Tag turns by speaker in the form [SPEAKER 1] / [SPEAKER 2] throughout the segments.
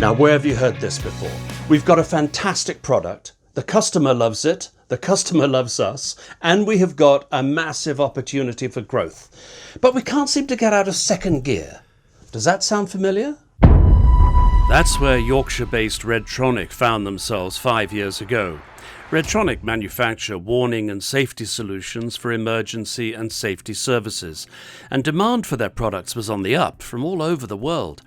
[SPEAKER 1] Now, where have you heard this before? We've got a fantastic product. The customer loves it. The customer loves us. And we have got a massive opportunity for growth. But we can't seem to get out of second gear. Does that sound familiar? That's where Yorkshire-based Redtronic found themselves 5 years ago. Redtronic manufacture warning and safety solutions for emergency and safety services, and demand for their products was on the up from all over the world.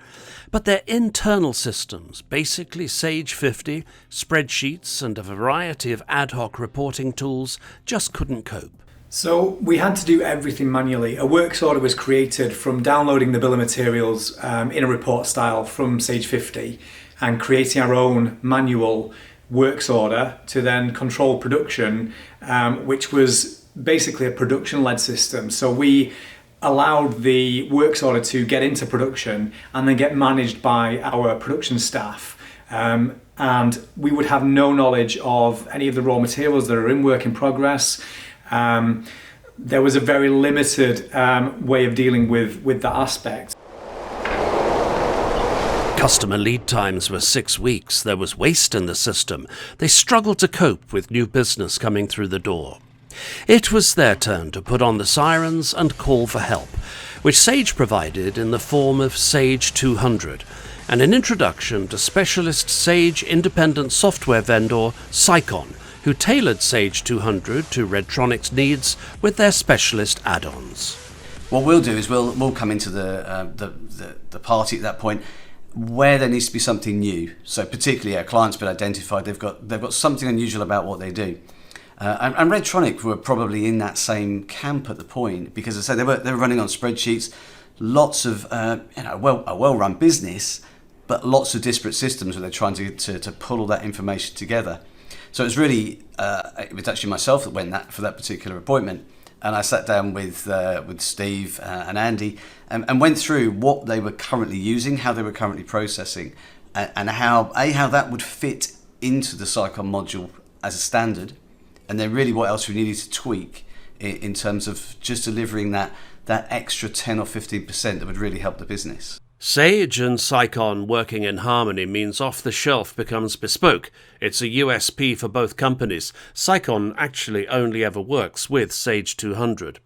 [SPEAKER 1] But their internal systems, basically Sage 50, spreadsheets and a variety of ad hoc reporting tools, just couldn't cope.
[SPEAKER 2] So we had to do everything manually. A works order was created from downloading the bill of materials in a report style from Sage 50 and creating our own manual works order to then control production, which was basically a production-led system. So we allowed the works order to get into production and then get managed by our production staff. And we would have no knowledge of any of the raw materials that are in work in progress. There was a very limited way of dealing with that aspect.
[SPEAKER 1] Customer lead times were 6 weeks. There was waste in the system. They struggled to cope with new business coming through the door. It was their turn to put on the sirens and call for help, which Sage provided in the form of Sage200, and an introduction to specialist Sage Independent Software Vendor Sicon, who tailored Sage200 to Redtronic's needs with their specialist add-ons.
[SPEAKER 3] What we'll do is we'll come into the party at that point where there needs to be something new. So particularly our clients been identified, they've got something unusual about what they do. And Redtronic were probably in that same camp at the point, because as I said, they were running on spreadsheets, lots of a well-run business, but lots of disparate systems where they're trying to pull all that information together. So it was really it was actually myself that went for that particular appointment, and I sat down with Steve and Andy and went through what they were currently using, how they were currently processing, and how that would fit into the Sicon module as a standard, and then really what else we needed to tweak in terms of just delivering that extra 10 or 15% that would really help the business.
[SPEAKER 1] Sage and Sicon working in harmony means off-the-shelf becomes bespoke. It's a USP for both companies. Sicon actually only ever works with Sage200.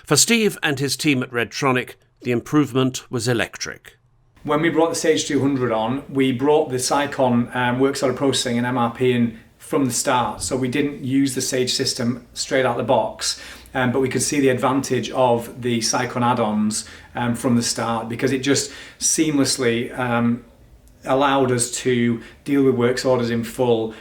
[SPEAKER 1] For Steve and his team at Redtronic, the improvement was electric.
[SPEAKER 2] When we brought the Sage200 on, we brought the Sicon works order processing and MRP in from the start. So we didn't use the Sage system straight out the box. But we could see the advantage of the Sicon add-ons from the start, because it just seamlessly allowed us to deal with works orders in full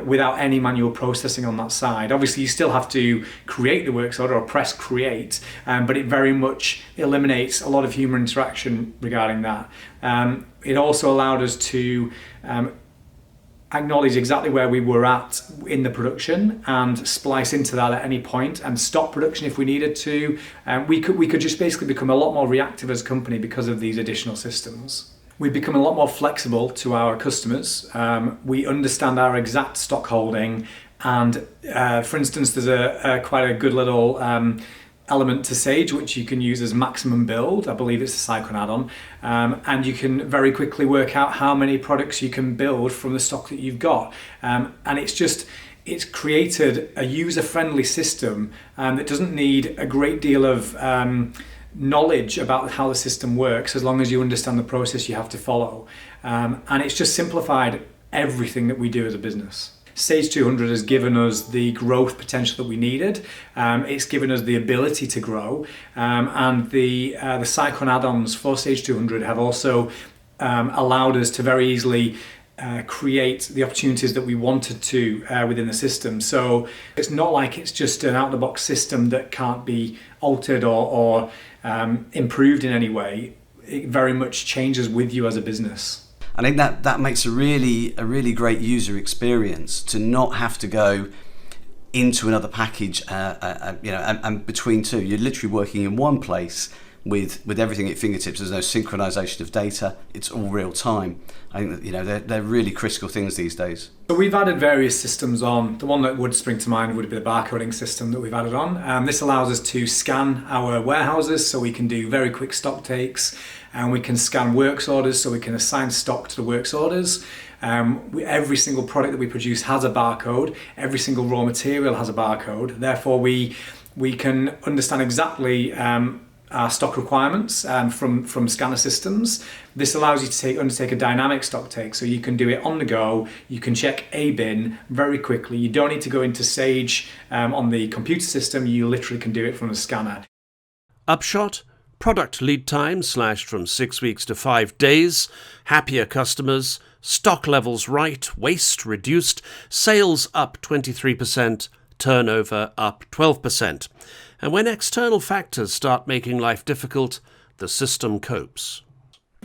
[SPEAKER 2] without any manual processing on that side. Obviously, you still have to create the works order or press create, but it very much eliminates a lot of human interaction regarding that. It also allowed us to acknowledge exactly where we were at in the production and splice into that at any point and stop production if we needed to. We could just basically become a lot more reactive as a company because of these additional systems. We've become a lot more flexible to our customers. We understand our exact stock holding, and for instance, there's quite a good little element to Sage which you can use as maximum build. I believe it's a Sicon add-on, and you can very quickly work out how many products you can build from the stock that you've got, and it's created a user-friendly system that doesn't need a great deal of knowledge about how the system works, as long as you understand the process you have to follow, and it's just simplified everything that we do as a business. Sage200 has given us the growth potential that we needed. It's given us the ability to grow, and the Sicon add-ons for Sage200 have also allowed us to very easily create the opportunities that we wanted to within the system. So it's not like it's just an out-of-the-box system that can't be altered or improved in any way. It very much changes with you as a business.
[SPEAKER 3] I think that makes a really great user experience, to not have to go into another package, and between two. You're literally working in one place with everything at fingertips. There's no synchronization of data. It's all real time. I think that, you know, they're really critical things these days.
[SPEAKER 2] So we've added various systems on. The one that would spring to mind would be the barcoding system that we've added on. This allows us to scan our warehouses, so we can do very quick stock takes, and we can scan works orders, so we can assign stock to the works orders. Every single product that we produce has a barcode. Every single raw material has a barcode. Therefore, we can understand exactly our stock requirements from scanner systems. This allows you to undertake a dynamic stock take, so you can do it on the go. You can check a bin very quickly. You don't need to go into Sage on the computer system. You literally can do it from the scanner.
[SPEAKER 1] Upshot: product lead time slashed from 6 weeks to 5 days, happier customers, stock levels right, waste reduced, sales up 23%, turnover up 12%. And when external factors start making life difficult, the system copes.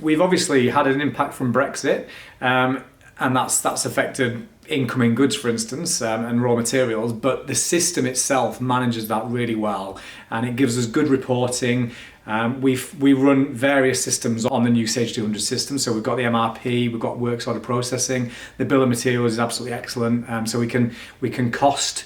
[SPEAKER 2] We've obviously had an impact from Brexit, and that's affected incoming goods, for instance, and raw materials, but the system itself manages that really well, and it gives us good reporting. We run various systems on the new Sage200 system, so we've got the MRP, we've got works order processing, the bill of materials is absolutely excellent, so we can cost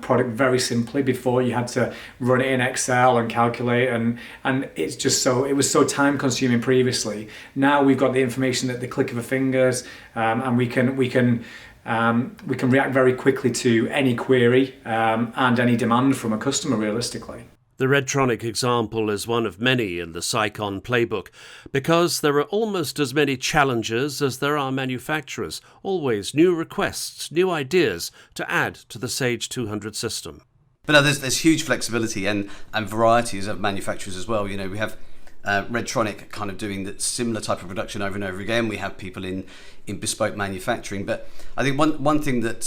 [SPEAKER 2] product very simply. Before, you had to run it in Excel and calculate, and it's just it was so time consuming previously. Now we've got the information at the click of a fingers, and we can react very quickly to any query and any demand from a customer realistically.
[SPEAKER 1] The Redtronic example is one of many in the Sicon playbook, because there are almost as many challengers as there are manufacturers, always new requests, new ideas to add to the Sage200 system.
[SPEAKER 3] But no, there's huge flexibility and varieties of manufacturers as well. You know, we have Redtronic kind of doing that similar type of production over and over again. We have people in bespoke manufacturing. But I think one thing that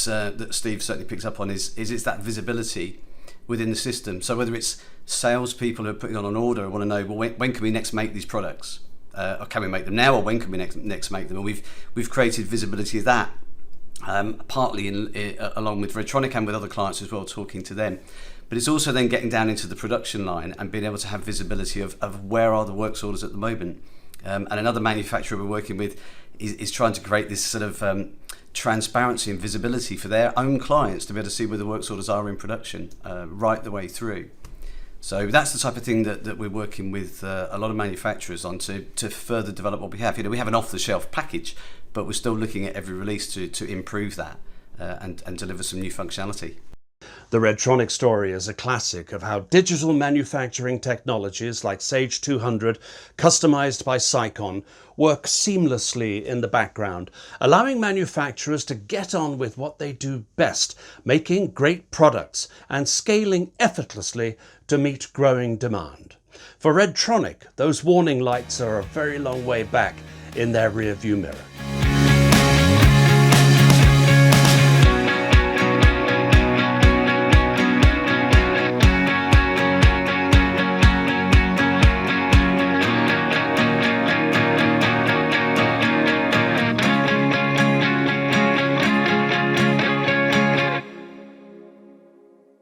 [SPEAKER 3] Steve certainly picks up on is it's that visibility within the system. So whether it's salespeople who are putting on an order and want to know, well, when can we next make these products? Or can we make them now, or when can we next make them? And we've created visibility of that, partly along with Redtronic and with other clients as well, talking to them. But it's also then getting down into the production line and being able to have visibility of where are the works orders at the moment. And another manufacturer we're working with is trying to create this sort of transparency and visibility for their own clients to be able to see where the works orders are in production right the way through. So that's the type of thing that we're working with a lot of manufacturers on to further develop what we have. You know, we have an off-the-shelf package, but we're still looking at every release to improve that and deliver some new functionality.
[SPEAKER 1] The Redtronic story is a classic of how digital manufacturing technologies like Sage200, customized by Sicon, work seamlessly in the background, allowing manufacturers to get on with what they do best, making great products and scaling effortlessly to meet growing demand. For Redtronic, those warning lights are a very long way back in their rearview mirror.